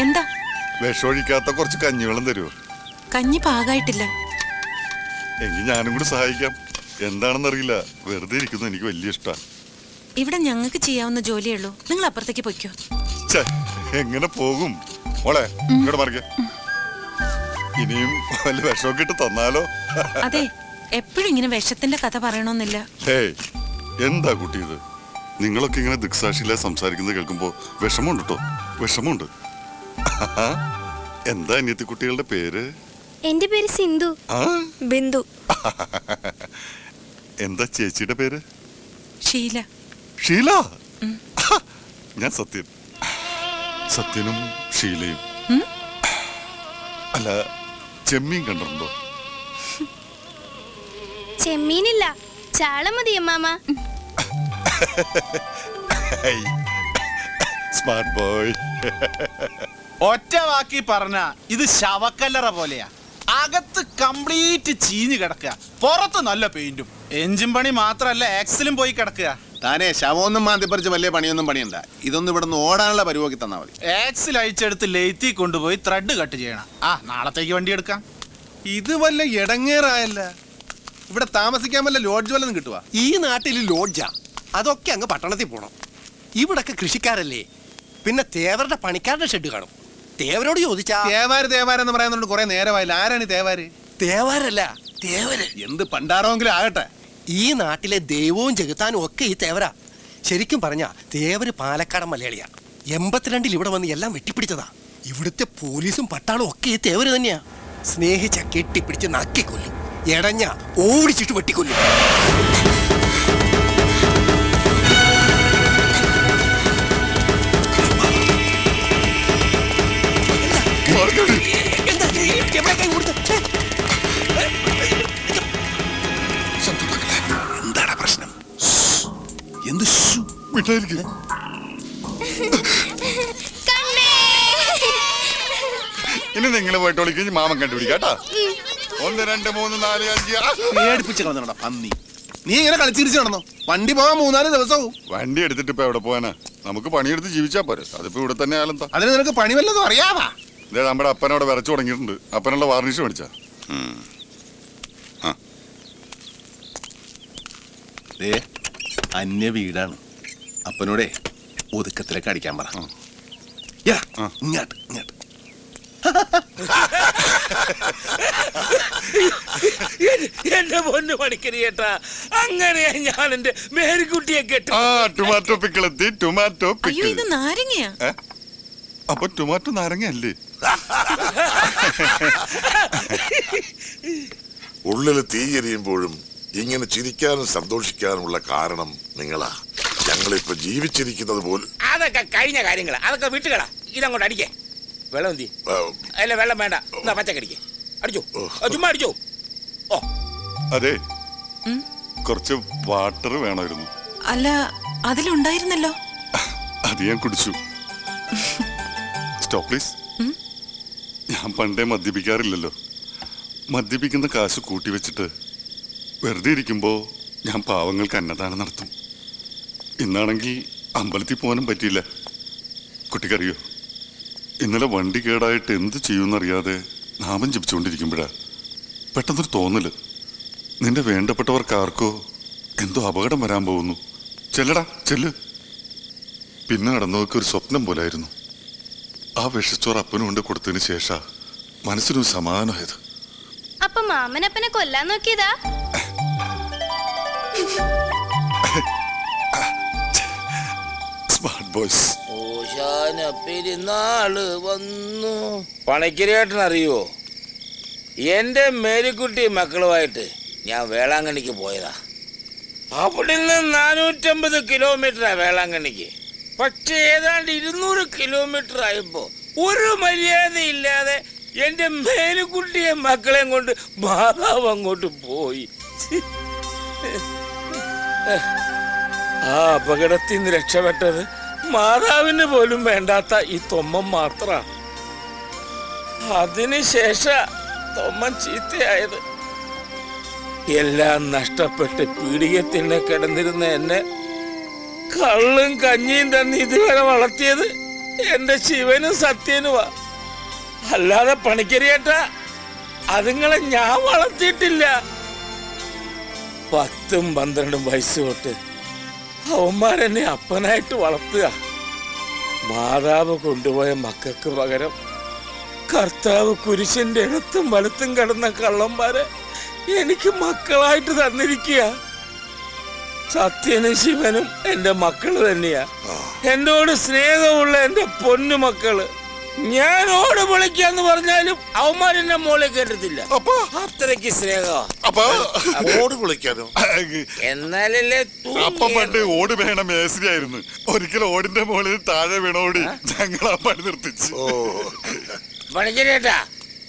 എന്താ? വിഷമൊഴിക്കാത്ത കുറച്ച് കഞ്ഞിവെള്ളം തരുമോ? കഞ്ഞി പാകായിട്ടില്ല. എങ്കിൽ ഞാനും കൂടി സഹായിക്കാം. എന്താണെന്നറിയില്ല, വെറുതെ ഇരിക്കുന്നു എനിക്ക് വലിയ ഇഷ്ടമാണ്. ഇവിടെ ഞങ്ങൾക്ക് ചെയ്യാവുന്ന ജോലിയേ ഉള്ളൂ. നിങ്ങൾ അപ്പുറത്തേക്ക് പൊയ്ക്കോ. എങ്ങനെ പോകും മോളെ? ഇങ്ങോട്ട് മറിക്ക. ഇനിയും വല്ല വിഷമൊക്കെ ഇട്ട് തന്നാലോ? അതെ, എപ്പോഴും ഇങ്ങനെ വിഷത്തിന്റെ കഥ പറയണമെന്നില്ല. എന്താ കുട്ടി ഇത്? നിങ്ങളൊക്കെ ഇങ്ങനെ ദിക്സാക്ഷിയില്ല സംസാരിക്കുന്നത് കേൾക്കുമ്പോ വിഷമമുണ്ട് കേട്ടോ, വിഷമമുണ്ട്. എന്താ അനിയത്തി കുട്ടികളുടെ പേര്? എന്റെ പേര് സിന്ധു. ബിന്ദു. എന്താ ചേച്ചിയുടെ പേര്? ഷീല. ഷീല? ഞാൻ സത്യൻ. സത്യനും ഷീലയും. അല്ല, ചെമ്മീൻ കണ്ടിട്ടുണ്ടോ? ചെമ്മീനില്ല, ചാള മതി അമ്മാമ. Smart boy. ഒറ്റ വാക്കി പറഞ്ഞ ഇത് ശവക്കല്ലറ പോലെയാ. അകത്ത് കംപ്ലീറ്റ് ചീഞ്ഞു കിടക്കുക, പുറത്ത് നല്ല പെയിന്റും. എഞ്ചിൻ പണി മാത്രല്ല, ആക്സിലും പോയി കിടക്കുക. താനേ ശവമൊന്നും മാന്തിപ്പറിച്ച് വലിയ പണിയൊന്നും പണിയണ്ട. ഇതൊന്നും ഇവിടെ നിന്ന് ഓടാനുള്ള പരിപാടി തന്നാ മതി. ആക്സിൽ അയച്ചെടുത്ത് ലെയ്ത്തി കൊണ്ടുപോയി ത്രെഡ് കട്ട് ചെയ്യണം. നാളത്തേക്ക് വണ്ടി എടുക്കാം. ഇത് വല്ല ഇടങ്ങേറായല്ല. ഇവിടെ താമസിക്കാൻ വല്ല ലോഡ്ജ് വല്ലതും കിട്ടുക? ഈ നാട്ടിൽ ലോഡ്ജാ, അതൊക്കെ അങ്ങ് പട്ടണത്തിൽ പോണം. ഇവിടൊക്കെ കൃഷിക്കാരല്ലേ, പിന്നെ തേവരുടെ പണിക്കാരുടെ ഷെഡ് കാണും. തേവരോട് ചോദിച്ചാ തേവാരെന്ന് പറയാന്നുണ്ട് കുറെ നേരമായില്ല. ആരാണ് തേവാര്? തേവരല്ല, തേവര്. എന്ത് പണ്ടാറോങ്കിലും ആകട്ടെ, ഈ നാട്ടിലെ ദൈവവും ജഗത്താനും ഒക്കെ ഈ തേവരാ. ശരിക്കും പറഞ്ഞാ തേവര് പാലക്കാടൻ മലയാളിയാ. 82 ഇവിടെ വന്ന് എല്ലാം വെട്ടിപ്പിടിച്ചതാ. ഇവിടുത്തെ പോലീസും പട്ടാളും ഒക്കെ ഈ തേവര് തന്നെയാ. സ്നേഹിച്ച കെട്ടിപ്പിടിച്ച് നക്കിക്കൊല്ലും, എടഞ്ഞ ഓടിച്ചിട്ട് വെട്ടിക്കൊല്ലും. എന്താണ് പ്രശ്നം? എന്ത് ഇനി നിങ്ങൾ പോയിട്ട് വിളിക്കും, മാമൻ കണ്ടുപിടിക്കാട്ടാ. 1 2 3 4 5 പേടിപ്പിച്ച് കളഞ്ഞോടാ പന്നി. നീ ഇങ്ങനെ കളിച്ചിരിച്ചു നടന്നോ? വണ്ടി പോകാൻ 3-4 ദിവസവും. വണ്ടി എടുത്തിട്ട് ഇപ്പൊ എവിടെ പോവാനാ? നമുക്ക് പണിയെടുത്ത് ജീവിച്ചാ പോരെ. അതിപ്പോ ഇവിടെ തന്നെ ആയാലെന്താ? അതിന് നിനക്ക് പണി വല്ലതും അറിയാവാ? ഇതേ നമ്മുടെ അപ്പനവിടെ വരച്ചു തുടങ്ങിയിട്ടുണ്ട്. അപ്പനുള്ള വാർണിഷ് മേടിച്ചാ? അന്യ വീടാണ്. അപ്പനോടെ ഒതുക്കത്തിലേക്ക് അടിക്കാൻ പറ. ഇങ്ങോട്ട് ഇങ്ങോട്ട്. എന്റെ പൊന്നു പണിക്കരി ചേട്ടാ, അങ്ങനെയാ ഞാൻ എന്റെ മേരിക്കുട്ടിയെ കെട്ടു. ടൊമാറ്റോ പിക്കിൾ എത്തി. ടൊമാറ്റോ അയ്യോ, ഇത് നാരങ്ങയാ. അപ്പൊ ടൊമാറ്റോ നാരങ്ങ അല്ലേ? ഉള്ളില് തീയെരിയുമ്പോഴും ഇങ്ങനെ ചിരിക്കാനും സന്തോഷിക്കാനുമുള്ള കാരണം നിങ്ങളാ. ഞങ്ങളിപ്പോ ജീവിച്ചിരിക്കുന്നത് പോലും. അതൊക്കെ കഴിഞ്ഞ കാര്യങ്ങളാ, അതൊക്കെ വിട്ടുകളാ. ഇതങ്ങോട്ട് അടിക്കേ. വെള്ളം എന്തി? അല്ല, വെള്ളം വേണ്ട, എന്നാ പച്ചക്കടിക്കേ. അടിച്ചോ, ചുമ്മാ അടിച്ചോ. ഓ അതെ, കുറച്ച് വാട്ടർ വേണമായിരുന്നു. അല്ല, അതിലുണ്ടായിരുന്നല്ലോ. അത് ഞാൻ കുടിച്ചു. Stop please. ഞാൻ പണ്ടേ മദ്യപിക്കാറില്ലല്ലോ. മദ്യപിക്കുന്ന കാശ് കൂട്ടി വെച്ചിട്ട് വെറുതെ ഇരിക്കുമ്പോൾ ഞാൻ പാവങ്ങൾക്ക് അന്നദാനം നടത്തും. ഇന്നാണെങ്കിൽ അമ്പലത്തിൽ പോകാനും പറ്റിയില്ല. കുട്ടിക്കറിയോ, ഇന്നലെ വണ്ടി കേടായിട്ട് എന്ത് ചെയ്യുമെന്നറിയാതെ നാമം ജപിച്ചുകൊണ്ടിരിക്കുമ്പോഴാ പെട്ടെന്നൊരു തോന്നല്, നിന്റെ വേണ്ടപ്പെട്ടവർക്കാർക്കോ എന്തോ അപകടം വരാൻ പോകുന്നു. ചെല്ലടാ ചെല്ല്. പിന്നെ നടന്നതൊക്കെ ഒരു സ്വപ്നം പോലായിരുന്നു. ആ വിഷച്ചോറ് അപ്പനും കൊണ്ട് കൊടുത്തതിന് ശേഷം മനസ്സിനൊരു സമാധാനമായത്. അപ്പൊ മാമനപ്പനെ കൊല്ലാൻ നോക്കിയതാ? Smart boys. പെരുന്നാള് വന്നു. പണിക്കരേട്ടൻ അറിയോ, എന്റെ മേരിക്കുട്ടി മക്കളുമായിട്ട് ഞാൻ വേളാങ്കണ്ണിക്ക് പോയതാ. അവിടെ നിന്ന് 450 കിലോമീറ്ററാ വേളാങ്കണ്ണിക്ക്. പക്ഷെ ഏതാണ്ട് 200 കിലോമീറ്റർ ആയപ്പോ ഒരു മര്യാദയില്ലാതെ എന്റെ മേരിക്കുട്ടിയെ മക്കളെയും കൊണ്ട് മാതാവ് അങ്ങോട്ട് പോയി. ആ അപകടത്തിൽ നിന്ന് രക്ഷപ്പെട്ടത് മാതാവിന് പോലും വേണ്ടാത്ത ഈ തൊമ്മൻ മാത്ര. അതിനുശേഷം തൊമ്മൻ ചീത്തയായത്. എല്ലാം നഷ്ടപ്പെട്ട് പീഡികത്തിന് കിടന്നിരുന്ന എന്നെ കള്ളും കഞ്ഞിയും തന്നെ ഇതുവരെ വളർത്തിയത് എന്റെ ശിവനും സത്യനുമാ. അല്ലാതെ പണിക്കരിയേട്ടാ അതുങ്ങളെ ഞാൻ വളർത്തിയിട്ടില്ല. 10ഉം 12ഉം വയസ്സ് തൊട്ട് അവന്മാരെന്നെ അപ്പനായിട്ട് വളർത്തുക. മാതാവ് കൊണ്ടുപോയ മക്കൾക്ക് പകരം കർത്താവ് കുരിശന്റെ ഇടത്തും വലത്തും കിടന്ന കള്ളന്മാരെ എനിക്ക് മക്കളായിട്ട് തന്നിരിക്കുക. സത്യനും ശിവനും എന്റെ മക്കള് തന്നെയാ. എന്നോട് സ്നേഹമുള്ള എന്റെ പൊന്നു മക്കള്. ഞാൻ ഓട് വിളിക്കാന്ന് പറഞ്ഞാലും അവന്മാരെന്നെ മോളെ കേട്ടത്തില്ല. അത്രയ്ക്ക് സ്നേഹം. ഓട് വിളിക്കാനോ? എന്നാലല്ലേ അപ്പ പണ്ട് ഓട് വേണം മേസ്രിയായിരുന്നു. ഒരിക്കലും ഓടിന്റെ മുകളിൽ താഴെ വീണോടി ഞങ്ങൾ ആ പണി നിർത്തിച്ചു. പണിക്കരേട്ടാ,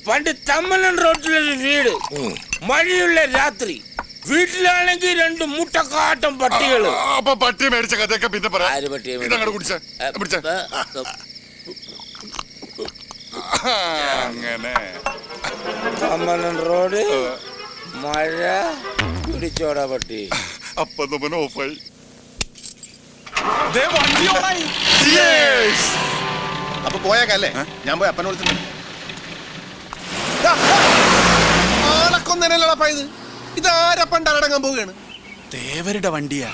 പണ്ട് തമ്മലൻ റോട്ടിലൊരു വീട്, മഴയുള്ള രാത്രി, വീട്ടിലാണെങ്കിൽ 2 മുട്ടക്കാട്ടം പട്ടികള്. അപ്പൊ പട്ടി മേടിച്ച കഥയൊക്കെ പിന്നെ പറയാം. ആര് പട്ടിയെ ഇതങ്ങോട്ട് കുടിച്ച അങ്ങനെ തമ്മലൻ റോഡ്, മഴ, പിടിച്ചോടാ പട്ടി. അപ്പൊ നമ്മൾ ഓഫായി. അപ്പൊ പോയേക്കല്ലേ? ഞാൻ പോയി അപ്പനെ വിളിച്ചു. ആളക്കൊന്നല്ലപ്പാ ഇത്. ഇതാരപ്പണ്ട് അടങ്ങാൻ പോവുകയാണ്. ദേവരുടെ വണ്ടിയാ.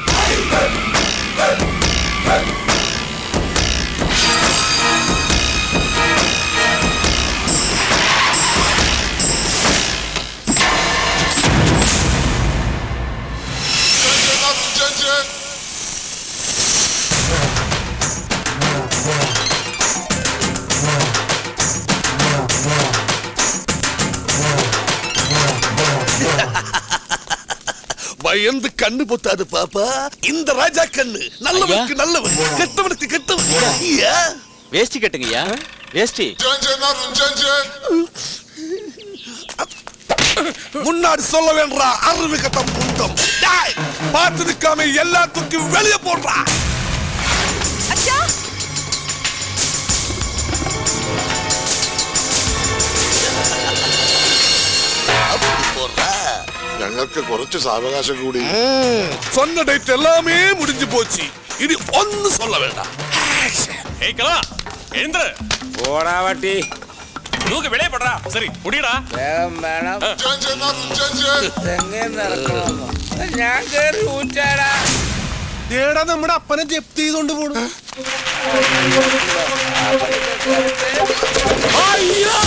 பயந்து கண்ணு பொத்தாது பாப்பா. இந்த ராஜா கண்ணு நல்லவனுக்கு நல்லவன், கெட்டவனுக்கு கெட்டவன். வேஷ்டி கட்டுங்கய்யா, வேஷ்டி. முன்னாடி சொல்ல வேண்டா அறிவு கட்டம் குண்டம். பார்த்து நிற்காம எல்லாத்துக்கும் வெளியே போடுறா. ഞങ്ങൾക്ക് കുറച്ച് സാവകാശം കൂടി. சொன்ன டேட் எல்லாமே முடிஞ்சு போச்சு. இனி ஒன்னு சொல்ல வேண்டாம். ഓടാ പട്ടി. சரி முடியடா. വേഗം വേണം. തെങ്ങേ നടക്കണമെന്നോ? ഞാൻ കേറി ഊറ്റാടാ. ഏടാ നമ്മുടെ അപ്പനെ ജപ്തി ചെയ്തോണ്ട് പോണു. അയ്യോ,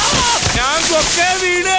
ഞാൻ കൊക്കെ വീട്.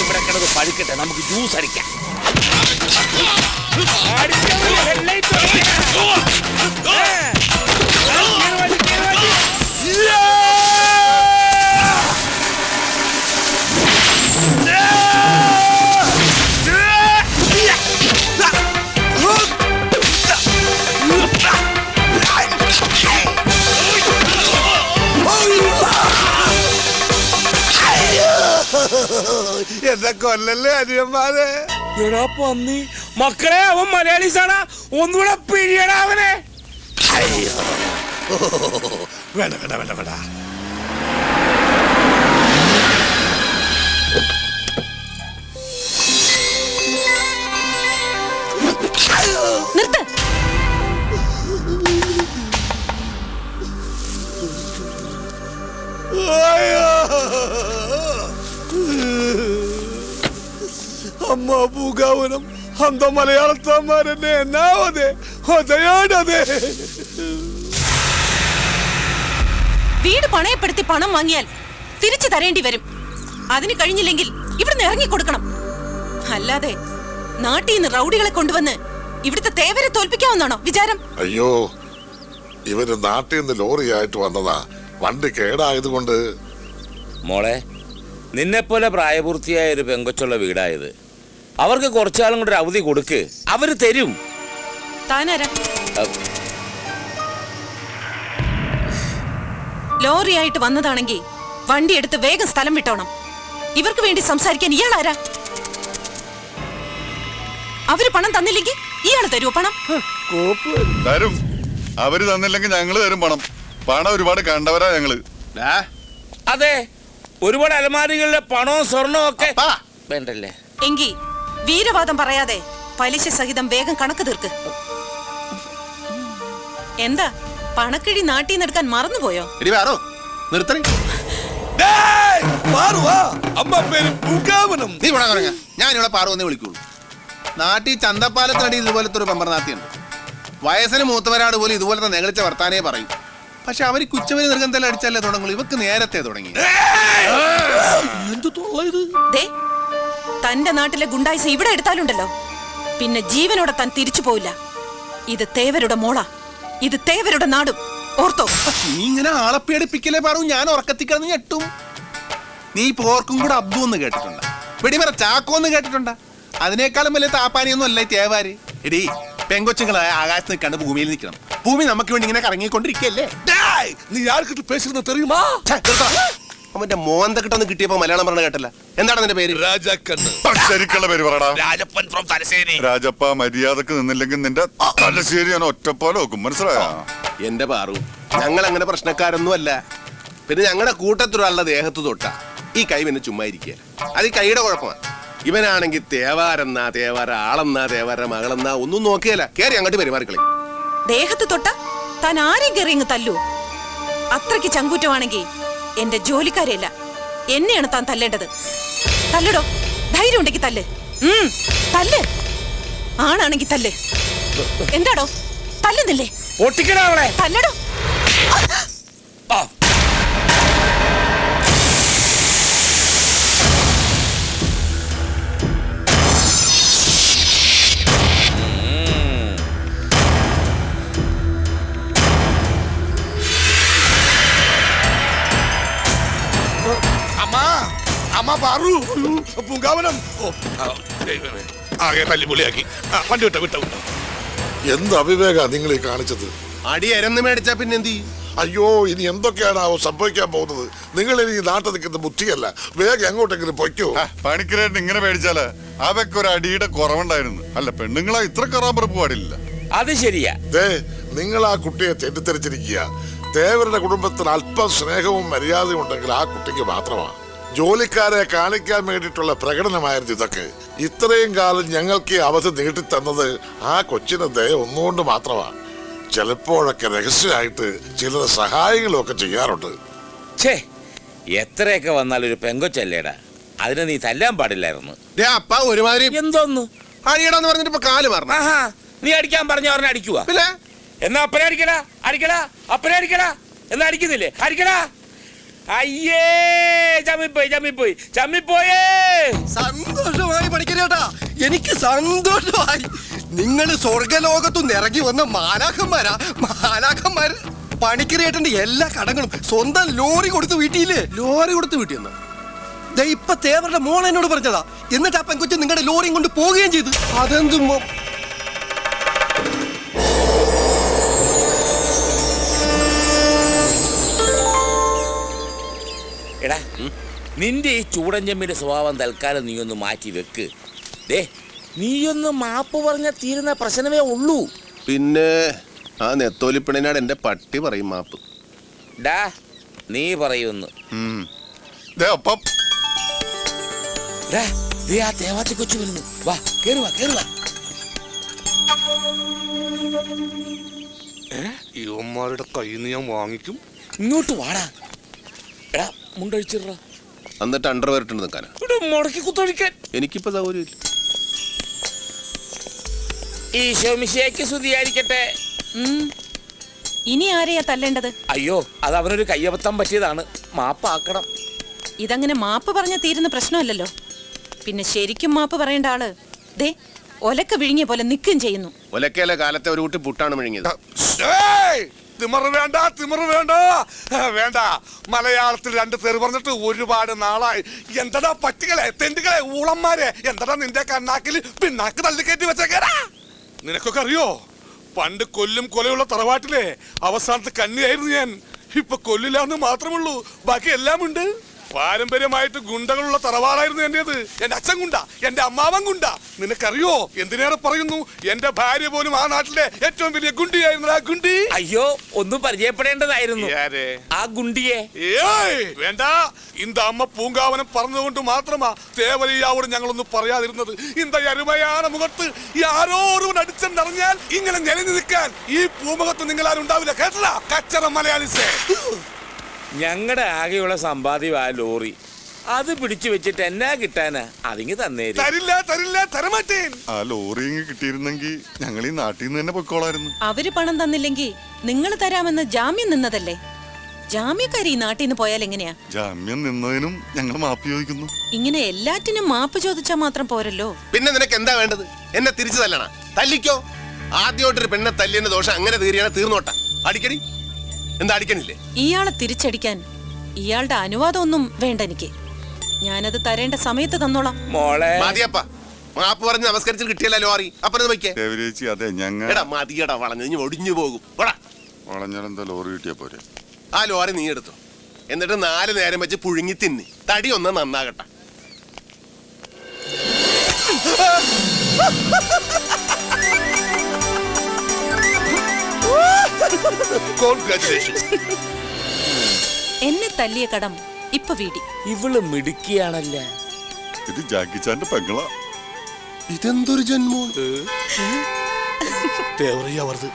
ഇവിടെ കിടന്ന് പഴുക്കട്ടെ, നമുക്ക് ജ്യൂസ് അടിക്കാം. എന്നെ കൊല്ലല്ലേ അനിയന്മാരെ. എടാ പന്നി മക്കളെ, അവൻ മലയാളീസാടാ. ഒന്നുകൂടെ പിഴിയടാ അവനെ. വേണ്ട വേണ്ട വേണ്ട വേണ്ട. നിർത്ത്. അമ്മ പൂങ്കാവനം അന്ത മലയാളത്തമ്മാരെന്നെ എന്നാവതെ ഹൃദയാടതെ. വീട് പണയപ്പെടുത്തി പണം വാങ്ങിയാൽ തിരിച്ചു തരേണ്ടി വരും. അതിന് കഴിഞ്ഞില്ലെങ്കിൽ ഇവിടുന്ന് ഇറങ്ങിക്കൊടുക്കണം. അല്ലാതെ നാട്ടിൽ നിന്ന് റൗഡികളെ കൊണ്ടുവന്ന് ഇവിടുത്തെ തേവരെ തോൽപ്പിക്കാവുന്നാണോ വിചാരം? അയ്യോ, ഇവര് നാട്ടിൽ നിന്ന് ലോറിയായിട്ട് വന്നതാ. വണ്ടി കേടായത് കൊണ്ട്. മോളെ, നിന്നെപ്പോലെ പ്രായപൂർത്തിയായ ഒരു പെങ്കൊച്ചുള്ള വീടായത്. അവർക്ക് കുറച്ചാളും കൂടെ ഒരു അവധി കൊടുക്ക്, അവര് തരും. താനാരാ? ലോറിയായിട്ട് വന്നതാണെങ്കിൽ വണ്ടി എടുത്ത് വേഗം സ്ഥലം വിട്ടോണം. ഇവർക്ക് വേണ്ടി സംസാരിക്കാൻ ഇയാളാരാ? അവര് പണം തന്നില്ലെങ്കിൽ ഇയാള് തരുമോ പണം? തരും. അവര് തന്നില്ലെങ്കിൽ ഞങ്ങള് തരും പണം. പണം ഒരുപാട് കണ്ടവരാ ഞങ്ങള്. അതെ, ഒരുപാട് അലമാരികളിലെ പണവും സ്വർണവും ഒക്കെ വേണ്ടല്ലേ? എങ്കി വീരവാദം പറയാതെ പലിശ സഹിതം വേഗം കണക്ക് തീർക്ക്. എന്താ പണക്കിഴി നാട്ടിൽ നിന്ന് എടുക്കാൻ മറന്നുപോയോ? നിർത്തണേ. ഞാനിവിടെ പാറുവെന്നേ വിളിക്കുള്ളൂ. നാട്ടിൽ ചന്തപ്പാലത്തിനടി ഇതുപോലത്തെ ഒരു പെമ്പർനാത്തിയുണ്ട്. വയസ്സിന് മൂത്തവരാട് പോലും ഇതുപോലത്തെ നെകളിച്ച വർത്താനേ പറയും. പക്ഷെ അവർ കുച്ചവര് നിർഗന്ധം അടിച്ചല്ലേ തുടങ്ങുള്ളൂ. ഇവക്ക് നേരത്തെ തുടങ്ങി. ദേ, തന്റെ നാട്ടിലെ ഗുണ്ടായിസ ഇവിടെ എടുത്താലുണ്ടല്ലോ, പിന്നെ ജീവനോടെ താൻ തിരിച്ചു പോയില്ല. ഇത് തേവരുടെ മോളാ, ഇത് തേവരുടെ നാടും. ഓർത്തോ? നീ ഇങ്ങനെ ആളെ പേടിപ്പിക്കലേ പാറു. ഞാൻ ഉറക്കത്തിക്കിടന്ന് ഞെട്ടും. നീ പോർക്കും കൂടെ അബ്ദു എന്ന് കേട്ടിട്ടുണ്ട? വെടിമറ ചാക്കോ എന്ന് കേട്ടിട്ടുണ്ട? അതിനേക്കാളും വലിയ താപ്പാനിയൊന്നും അല്ല ഈ തേവാര്. എടീ, പെങ്കൊച്ചുങ്ങളായ ആകാശത്ത് നിൽക്കാണ്ട് ഭൂമിയിൽ നിൽക്കണം. ഭൂമി നമുക്ക് വേണ്ടി ഇങ്ങനെ കറങ്ങിക്കൊണ്ടിരിക്കല്ലേ? നീ ആർക്കിട്ട് പേശുന്ന തെറിയുമാ? അവന്റെ മോന്ത കിട്ടൊന്ന് കിട്ടിയപ്പോ മലയാളം പറഞ്ഞ കേട്ടല്ല. എന്താണ് നിന്റെ പേര്? രാജാക്കണ്ണ്. ശരിക്കുള്ള പേര് പറടാ. രാജപ്പൻ ഫ്രം തലശ്ശേരി. രാജപ്പ, മര്യാദക്ക് നിന്നില്ലെങ്കിൽ നിന്റെ തലശ്ശേരി ഞാൻ ഒറ്റപ്പോലെ വെക്കും. മനസ്സിലായോ? എന്റെ പാറു, ഞങ്ങൾ അങ്ങനെ പ്രശ്നക്കാരൊന്നും അല്ല. പിന്നെ ഞങ്ങളുടെ കൂട്ടത്തിലുള്ള ദേഹത്ത് തൊട്ട ഈ കൈ പിന്നെ ചുമ്മാ ഇരിക്കുക. അത് ഈ കൈയുടെ കുഴപ്പമാണ്. ഇവനാണെങ്കിൽ തേവാരെന്നാ തേവാര ആളെന്നാ തേവാര മകളെന്നാ ഒന്നും നോക്കിയല്ല. കേറി അങ്ങോട്ട് പെരുമാറിക്കളി. ദേഹത്ത് തൊട്ട താൻ ആരെയും കയറി ഇങ്ങ് തല്ലൂ. അത്രയ്ക്ക് ചങ്കൂറ്റമാണെങ്കിൽ എന്റെ ജോലിക്കാരെയല്ല, എന്നെയാണ് താൻ തല്ലേണ്ടത്. തല്ലടോ, ധൈര്യം ഉണ്ടെങ്കിൽ തല്ല്. തല്ല്. ആണാണെങ്കിൽ തല്ല്. എന്താടോ തല്ലുന്നില്ലേ? തല്ലടോ. അമ്മ പാറു പൂങ്കാവനം ആകെ തല്ലിപൊളിയാക്കി. വണ്ടി വിട്ടോ വിട്ടോ വിട്ടോ. എന്ത് അവിവേക നിങ്ങൾ ഈ കാണിച്ചത്? അടി എരന്ന് മേടിച്ചാ പിന്നെ എന്ത് ചെയ്യും? അയ്യോ, ഇനി എന്തൊക്കെയാണാവോ സംഭവിക്കാൻ പോകുന്നത്? നിങ്ങൾ ഇനി നാട്ടിൽ നിൽക്കുന്ന ബുദ്ധിയല്ല. വേഗം എങ്ങോട്ടെങ്കിലും പൊയ്ക്കോ. പണിക്കരായിട്ട് ഇങ്ങനെ പേടിച്ചാല് അവയ്ക്ക് ഒരു അടിയുടെ കുറവുണ്ടായിരുന്നു. അല്ല, പെണ്ണുങ്ങളെ ഇത്ര കറാമ്പറപ്പ് പാടില്ല. അത് ശരിയാ. നിങ്ങൾ ആ കുട്ടിയെ തെറ്റിദ്ധരിച്ചിരിക്കുക. തേവരുടെ കുടുംബത്തിന് അല്പം സ്നേഹവും മര്യാദയും ഉണ്ടെങ്കിൽ ആ കുട്ടിക്ക് മാത്രമാണ്. ജോലിക്കാരെ കാണിക്കാൻ വേണ്ടിയിട്ടുള്ള പ്രകടനമായിരുന്നു ഇതൊക്കെ. ഇത്രയും കാലം ഞങ്ങൾക്ക് ഈ അവധി നീട്ടിത്തന്നത് ആ കൊച്ചിന് ദയ ഒന്നുകൊണ്ട് മാത്രമാണ്. ചിലപ്പോഴൊക്കെ രഹസ്യമായിട്ട് ചിലർ സഹായങ്ങളും ഒക്കെ ചെയ്യാറുണ്ട്. ഛേ, എത്രയൊക്കെ വന്നാൽ ഒരു പെങ്കൊച്ചല്ലേടാ, അതിനെ നീ തല്ലാൻ പാടില്ലായിരുന്നു. അപ്പ ഒരുമാതിരി എന്തോന്നു അടിയടാന്ന് പറഞ്ഞിട്ട് ഇപ്പൊ കാല് മാറണം. ആഹാ, നീ അടിക്കാൻ പറഞ്ഞ പറഞ്ഞ അടിക്കുവാ? എന്നാ അപ്പനെ അടിക്കടാ, അടിക്കടാ, അപ്പനെ അടിക്കടാ. എന്നാ അടിക്കുന്നില്ലേ? അടിക്കടാ. അയ്യേ, ചമ്മിപ്പോയി ചമ്മിപ്പോയി ചമ്മിപ്പോയേ. സന്തോഷമായി പണിക്കരേട്ടാ, എനിക്ക് സന്തോഷമായി. നിങ്ങൾ സ്വർഗലോകത്തുനിന്ന് ഇറങ്ങി വന്ന മാലാഖന്മാരാ. മാലാഖന്മാര് പണിക്കരേട്ടന്റെ എല്ലാ കടങ്ങളും സ്വന്തം ലോറി കൊടുത്ത് വീട്ടിയില്ലേ? ലോറി കൊടുത്ത് വീട്ടിൽ ഇപ്പൊ തേവരുടെ മോൾ എന്നോട് പറഞ്ഞതാ. എന്നിട്ട് ആ പെൺകൊച്ചു നിങ്ങളുടെ ലോറിയും കൊണ്ട് പോവുകയും ചെയ്തു. അതെന്തും എടാ, നിന്റെ ഈ ചൂടൻ ചെമ്മിന്റെ സ്വഭാവം തൽക്കാലം നീ ഒന്ന് മാറ്റി വെക്ക്. ദേ, നീയൊന്ന് മാപ്പ് പറഞ്ഞ തീരുന്ന പ്രശ്നമേ ഉള്ളൂ. പിന്നെ ആ നെത്തോലിപ്പിണിനാട് എന്റെ പട്ടി പറയും മാപ്പ്. ഡാ, നീ പറയുന്നു. ആ തേവാത്തി കൊച്ചു വരുന്നു. വാ, കേറുവാ കേറുവാ. ഇവന്മാരുടെ കയ്യിൽ നിന്ന് ഞാൻ വാങ്ങിക്കും. ഇങ്ങോട്ട് വാടാ. എടാ, മുണ്ടഴിച്ചിട. എന്നിട്ട് അണ്ടർ വരട്ടുണ്ട് നിൽക്കാനാ? മുടക്കി കുത്തൊഴിക്കാൻ എനിക്കിപ്പോ സൗകര്യമില്ല. ഈശോ മിശിഹായ്ക്ക് സ്തുതിയായിരിക്കട്ടെ. ഇനി ആരെയാ തല്ലേണ്ടത്? അയ്യോ, അത് അവനൊരു കയ്യബദ്ധം പറ്റിയതാണ്. മാപ്പാക്കണം. ഇതങ്ങനെ മാപ്പ് പറഞ്ഞ തീരുന്ന പ്രശ്നമല്ലല്ലോ. പിന്നെ ശരിക്കും മാപ്പ് പറയേണ്ട ആള് ദേ ഒലക്ക വിഴുങ്ങിയ പോലെ നിൽക്കുകയും ചെയ്യുന്നു. ഒലക്കയിലെ കാലത്തെ ഒരു കുട്ടി പുട്ടാണ് വിഴുങ്ങിയത്. തിമറ് വേണ്ട, തിമറ് വേണ്ട, വേണ്ട. മലയാളത്തിൽ 2 പേര് പറഞ്ഞിട്ട് ഒരുപാട് നാളായി. എന്തടാ പട്ടികളെ, തെണ്ടുകളെ, ഊളന്മാരെ, എന്തടാ നിന്റെ കണ്ണാക്കിൽ പിന്നാക്ക് തള്ളിക്കയറ്റി വെച്ചേക്കാരാ? നിനക്കൊക്കെ അറിയോ, പണ്ട് കൊല്ലും കൊലയുള്ള തറവാട്ടിലെ അവസാനത്തെ കന്നിയായിരുന്നു ഞാൻ. ഇപ്പൊ കൊല്ലില്ലാന്ന് മാത്രമുള്ളൂ, ബാക്കി എല്ലാം ഉണ്ട്. പാരമ്പര്യമായിട്ട് ഗുണ്ടകളുള്ള തറവാടായിരുന്നു എന്റേത്. എന്റെ അച്ഛൻ ഗുണ്ട, എന്റെ അമ്മാവൻ ഗുണ്ട. നിനക്കറിയോ, എന്തിനേറെ പറയുന്നു, എന്റെ ഭാര്യ പോലും ആ നാട്ടിലെ ഏറ്റവും വലിയ ഗുണ്ടിയായിരുന്നു. ആ ഗുണ്ടി അയ്യോ, ഒന്നും പരിചയപ്പെടേണ്ടതായിരുന്നു ആ ഗുണ്ടിയെ. ഏയ് വേണ്ട, இந்த അമ്മ പൂങ്കാവനം പറഞ്ഞതുകൊണ്ട് മാത്രമാ തേവരയ്യാവോട് ഞങ്ങളൊന്നും പറയാതിരുന്നത്. இந்த അരുമയാണ് മുഖത്ത് ആരോ ഒരുവൻ അടിച്ചെന്നറിഞ്ഞാൽ ഇങ്ങനെ നിലഞ്ഞു നിൽക്കാൻ ഈ പൂമുഖത്ത് നിങ്ങൾ ആരും ഉണ്ടാവില്ല. കേട്ടല്ല കച്ചറ മലയാളിസേ. ഞങ്ങളുടെ ആകെയുള്ള സമ്പാദ്യം ആ ലോറി, അത് പിടിച്ചു വെച്ചിട്ട് എന്നാ കിട്ടാനാ? അതിങ്ങ് തന്നേരും. തരില്ല, തരില്ല, തരമാറ്റേൻ. ആ ലോറി ഇങ്ങ് കിട്ടിയിരുന്നെങ്കിൽ ഞങ്ങൾ ഈ നാട്ടിൽ നിന്ന് തന്നെ പൊയ്ക്കോളായിരുന്നു. അവര് പണം തന്നില്ലെങ്കിൽ നിങ്ങൾ തരാമെന്ന് ജാമ്യം നിന്നതല്ലേ? ജാമ്യക്കാരി ഈ നാട്ടിൽ നിന്ന് പോയാൽ എങ്ങനെയാ? ജാമ്യം നിന്നതിനും ഞങ്ങൾ മാപ്പ് ചോദിക്കുന്നു. ഇങ്ങനെ എല്ലാറ്റിനും മാപ്പ് ചോദിച്ചാൽ മാത്രം പോരല്ലോ. പിന്നെ നിനക്ക് എന്താ വേണ്ടത്? എന്നെ തിരിച്ചു തല്ലണ? തല്ലിക്കോ. ആദ്യമായിട്ടൊരു പെണ്ണെ തല്ലിന്റെ ദോഷം അങ്ങനെ തീരുകയാണ്, തീർന്നോട്ട. അടിക്കടി. എന്താ അടിക്കണില്ലേ? ഇയാളെ തിരിച്ചടിക്കാൻ ഇയാളുടെ അനുവാദമൊന്നും വേണ്ട എനിക്ക്. ഞാനത് തരേണ്ട സമയത്ത് തന്നോളാം. മോളെ മതിയപ്പ, മാപ്പ് പറഞ്ഞ് നമസ്കരിച്ചിട്ട് കിട്ടിയല്ലോ ലോറി. അപ്പുറത്ത് വയ്ക്കേ. ചേച്ചി, അതെ ഞങ്ങൾ എടാ മതിയടാ, വളഞ്ഞു ഒടിഞ്ഞു പോകും. വളഞ്ഞാലെന്താ ലോറി കിട്ടിയാ പോരെ? ആ ലോറി നീ എടുത്തു, എന്നിട്ട് 4 നേരം വെച്ച് പുഴുങ്ങി തിന്നി തടി ഒന്ന് നന്നാകട്ടെ. എന്നെ തല്ലിയ കടം ഇപ്പൊ വീടി. ഇവള് മിടുക്കിയാണല്ലേ. ഇത് ജാക്കിച്ചാന്റെ പെങ്ങളാ. ഇതെന്തൊരു ജന്മോ? തേവറയ്യാവർത്.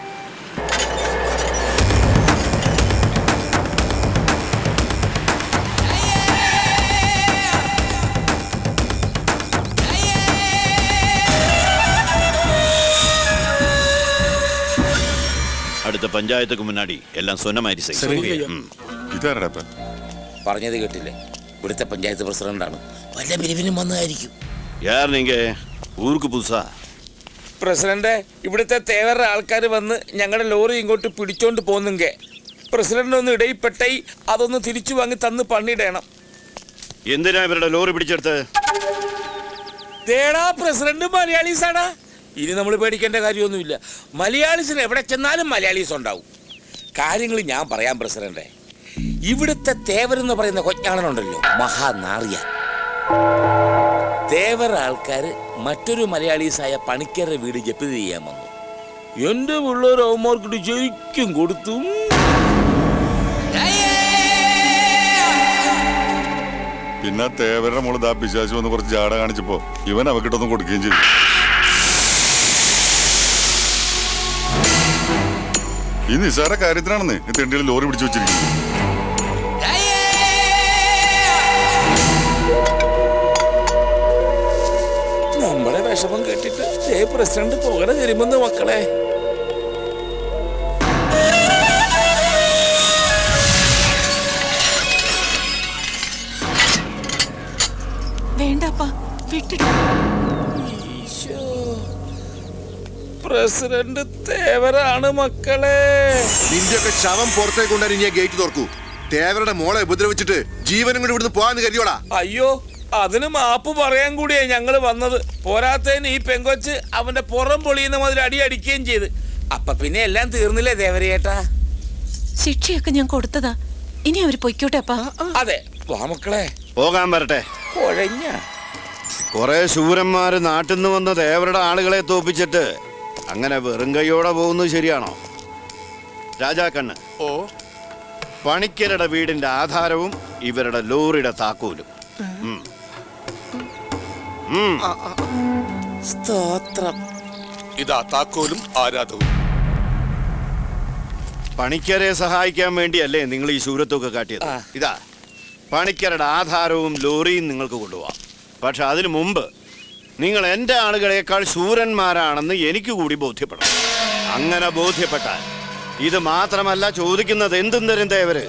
അടുത്ത പഞ്ചായത്തുക്ക് മുന്നാടി എല്ലാം സ്വന്തമായിട്ട് ഇതാരടാ? പറഞ്ഞത് കേട്ടില്ലേ? ഇവിടുത്തെ പഞ്ചായത്ത് പ്രസിഡന്റാണ്. വല്ല പിരിവിനും വന്നതായിരിക്കും. ഊർക്ക് പുതുസാ പ്രസിഡന്റ്, ഇവിടുത്തെ തേവരുടെ ആൾക്കാർ വന്ന് ഞങ്ങളുടെ ലോറി ഇങ്ങോട്ട് പിടിച്ചോണ്ട് പോന്നെങ്ക പ്രസിഡന്റ് ഒന്ന് ഇടയിൽപ്പെട്ടായി അതൊന്ന് തിരിച്ചു വാങ്ങി തന്ന് പണിയിടണം. എന്തിനാ ഇവരുടെ ലോറി പിടിച്ചെടുത്ത്? തേടാ പ്രസിഡന്റ് മലയാളീസാണ്. ഇനി നമ്മൾ പേടിക്കേണ്ട കാര്യമൊന്നുമില്ല. മലയാളീസിന് എവിടെ ചെന്നാലും മലയാളീസ് ഉണ്ടാവും. കാര്യങ്ങൾ ഞാൻ പറയാം പ്രസിഡന്റ്. ഇവിടുത്തെ തേവരെന്ന് പറയുന്ന കൊച്ചാണനുണ്ടല്ലോ, മഹാനാറിയ. തേവർ ആൾക്കാർ മറ്റൊരു മലയാളീസായ പണിക്കരുടെ വീട് ജപ്തി ചെയ്യാൻ വന്നു. എന്റെ പിള്ളേർ അവന്മാർക്കിട്ട് ശരിക്കും കൊടുത്തു. പിന്നെ തേവരുടെ മോള് ദാ പിശാചു വന്ന് കുറച്ച് ജാട കാണിച്ചപ്പോ ഇവൻ അവക്കിട്ടൊന്നും കൊടുക്കുകയും ചെയ്തു. ഈ നിസ്സാര കാര്യത്തിനാണെന്ന് ഈ തെണ്ടിയിൽ ലോറി പിടിച്ചു വെച്ചിരിക്കുന്നത്. നമ്മുടെ വിഷമം കേട്ടിട്ട് പ്രസിഡന്റ് പുകട തരുമെന്ന് മക്കളെ. വേണ്ടപ്പാ, വിട്ടിട്ട്. പ്രസിഡന്റ് തേവരാണ് മക്കളെ. നിന്റെയൊക്കെ ശവം പുറത്തേക്ക് കൊണ്ടുവരും. ഞാൻ ഗേറ്റ് തുറക്കൂ. തേവരുടെ മോളെ ഉപദ്രവിച്ചിട്ട് ജീവനും കൂടി ഇവിടുന്ന് പോവാന്ന് കരുതിയോടാ. അയ്യോ, അതിന് മാപ്പ് പറയാൻ കൂടിയാ ഞങ്ങള് വന്നത്. പോരാത്തതിന് ഈ പെങ്കൊച്ച് അവന്റെ പുറം പൊളിയുന്ന മുതൽ അടി അടിക്കുകയും ചെയ്ത്. അപ്പൊ പിന്നെ എല്ലാം തീർന്നില്ലേ ദേവരേട്ടാ? ശിക്ഷയൊക്കെ ഞാൻ കൊടുത്തതാ. ഇനി അവര് പൊയ്ക്കോട്ടെ അപ്പാ. അതെ, വാ മക്കളെ. പോകാൻ വരട്ടെ. കുഴഞ്ഞ കുറെ ശൂരന്മാര് നാട്ടിൽ നിന്ന് വന്ന തേവരുടെ ആളുകളെ തോപ്പിച്ചിട്ട് അങ്ങനെ വെറും കൈയോടെ പോകുന്നത് ശരിയാണോ? രാജാക്കണ്ണ്, ഓ, പണിക്കരുടെ വീടിന്റെ ആധാരവും ഇവരുടെ ലോറിയുടെ താക്കോലും. സ്തോത്രം. ഇതാ താക്കോലും ആരാധവും. പണിക്കരെ സഹായിക്കാൻ വേണ്ടിയല്ലേ നിങ്ങൾ ഈ ശൂരത്വമൊക്കെ കാട്ടിയത്? ഇതാ പണിക്കരുടെ ആധാരവും ലോറിയും നിങ്ങൾക്ക് കൊണ്ടുപോവാം. പക്ഷെ അതിനു മുമ്പ് നിങ്ങൾ എൻ്റെ ആളുകളെക്കാൾ ശൂരന്മാരാണെന്ന് എനിക്ക് കൂടി ബോധ്യപ്പെടണം. അങ്ങനെ ബോധ്യപ്പെട്ടാൽ ഇത് മാത്രമല്ല ചോദിക്കുന്നത് എന്തും തരും തേവര്.